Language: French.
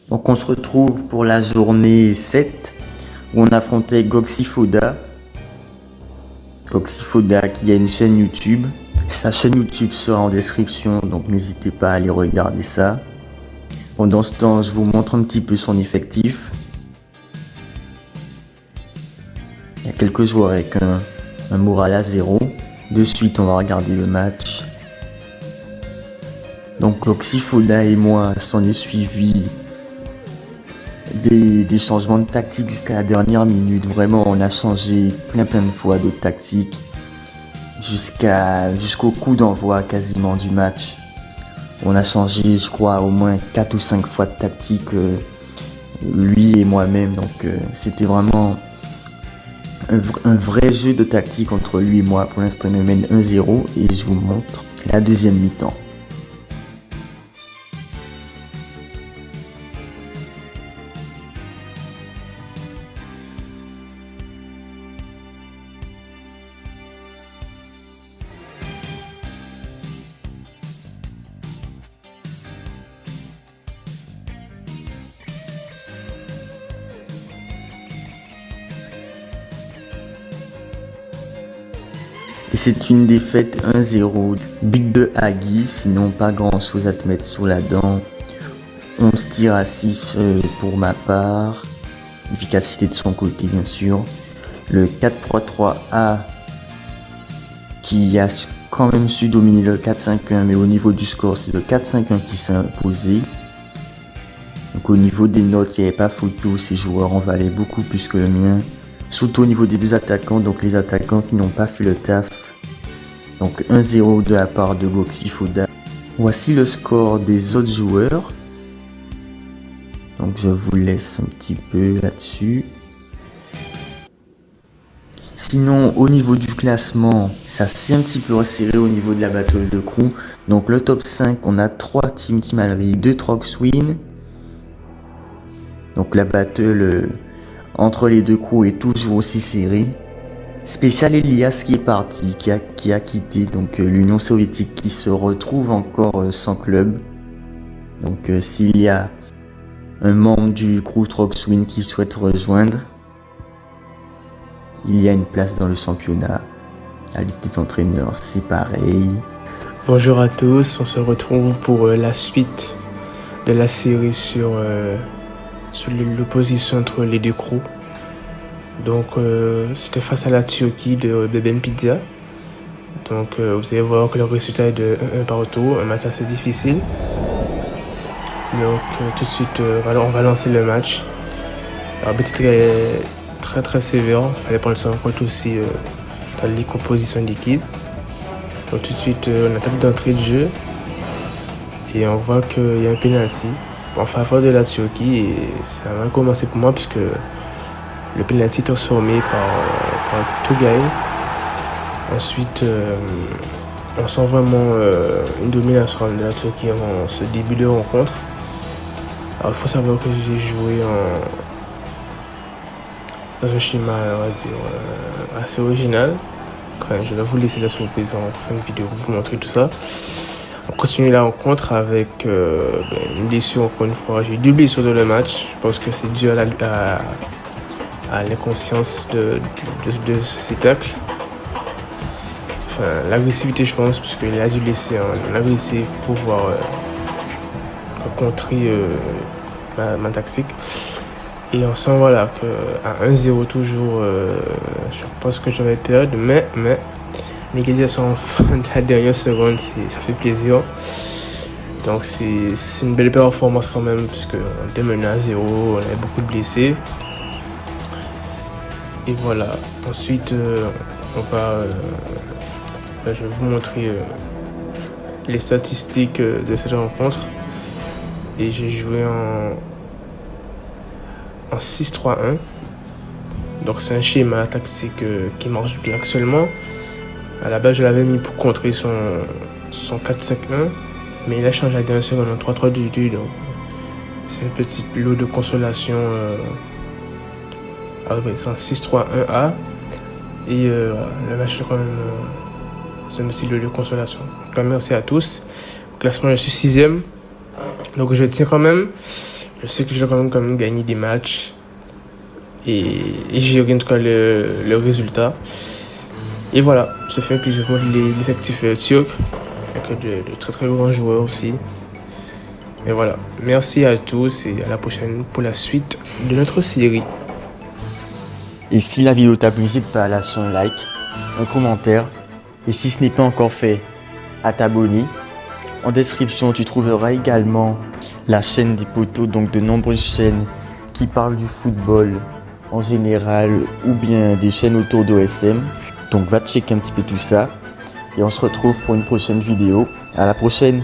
Donc on se retrouve pour la journée 7 où on affrontait Goxifoda. Goxifoda qui a une chaîne YouTube. Sa chaîne YouTube sera en description, donc n'hésitez pas à aller regarder ça. Pendant ce temps, je vous montre un petit peu son effectif. Il y a quelques joueurs avec un moral à 0. De suite, on va regarder le match. Donc Goxifoda et moi s'en est suivi des changements de tactique jusqu'à la dernière minute. Vraiment, on a changé plein de fois de tactique jusqu'au coup d'envoi quasiment du match. On a changé, je crois, au moins 4 ou 5 fois de tactique, lui et moi-même. Donc c'était vraiment un vrai jeu de tactique entre lui et moi. Pour l'instant, il mène 1-0 et je vous montre la deuxième mi-temps. Et c'est une défaite 1-0. But de Hagi, sinon pas grand chose à te mettre sous la dent. 11 tirs à 6 pour ma part. Efficacité de son côté bien sûr. Le 4-3-3-A qui a quand même su dominer le 4-5-1, mais au niveau du score c'est le 4-5-1 qui s'est imposé. Donc au niveau des notes, il n'y avait pas photo, ces joueurs en valaient beaucoup plus que le mien. Surtout au niveau des deux attaquants, donc les attaquants qui n'ont pas fait le taf. Donc 1-0 de la part de Goxifoda. Voici le score des autres joueurs. Donc je vous laisse un petit peu là-dessus. Sinon, au niveau du classement, ça s'est un petit peu resserré au niveau de la battle de crew. Donc le top 5, on a 3 Team Timalry, 2 Troxwin. Donc la battle entre les deux crews est toujours aussi serrée. Spécial Elias qui est parti, qui a quitté donc l'Union soviétique, qui se retrouve encore sans club. Donc s'il y a un membre du crew Troxwin qui souhaite rejoindre, il y a une place dans le championnat. La liste des entraîneurs, c'est pareil. Bonjour à tous, on se retrouve pour la suite de la série sur l'opposition entre les deux crews. Donc c'était face à la Turquie de Ben Pizza. Donc vous allez voir que le résultat est de 1-1 partout, un match assez difficile. Donc tout de suite on va lancer le match. Alors était très sévère, il fallait prendre ça en compte aussi dans les compositions d'équipe. Donc tout de suite on attaque d'entrée de jeu et on voit qu'il y a un penalty en faveur de la Turquie et ça va commencer pour moi puisque le penalty est transformé par Tugay. Ensuite, on sent vraiment une domination de la Turquie en ce début de rencontre. Alors, il faut savoir que j'ai joué dans un schéma, on va dire, assez original. Enfin, je vais vous laisser la surprise en fin de vidéo, vous montrer tout ça. On continue la rencontre avec une blessure encore une fois. J'ai eu 2 blessures dans le match. Je pense que c'est dû à l'inconscience de ces tacles. Enfin, l'agressivité, je pense, parce qu'il a dû laisser un agressif pour pouvoir contrer ma tactique. Et on sent voilà, qu'à 1-0 toujours, je pense que je vais perdre, mais l'égalisation de la dernière seconde, ça fait plaisir. Donc c'est une belle performance quand même, puisqu'on était mené à 0, on avait beaucoup de blessés. Et voilà, ensuite je vais vous montrer les statistiques de cette rencontre. Et j'ai joué en 6-3-1. Donc c'est un schéma tactique qui marche bien actuellement. À la base je l'avais mis pour contrer son 4-5-1. Mais il a changé à la dernière seconde en 3-3-2-2. Donc c'est un petit lot de consolation. C'est un 6-3-1-A. Et le match quand même, c'est un petit lot de consolation. Donc, merci à tous. Au classement, je suis 6ème. Donc je tiens quand même Je sais que je dois quand même gagner des matchs et gérer en tout cas le résultat. Et voilà, ça fait un plaisir pour l'effectif turc, avec de très très grands joueurs aussi. Et voilà, merci à tous et à la prochaine pour la suite de notre série. Et si la vidéo t'a plu, n'hésite pas à lâcher un like, un commentaire. Et si ce n'est pas encore fait, à t'abonner. En description, tu trouveras également la chaîne des potos, donc de nombreuses chaînes qui parlent du football en général ou bien des chaînes autour d'OSM. Donc va checker un petit peu tout ça et on se retrouve pour une prochaine vidéo. À la prochaine!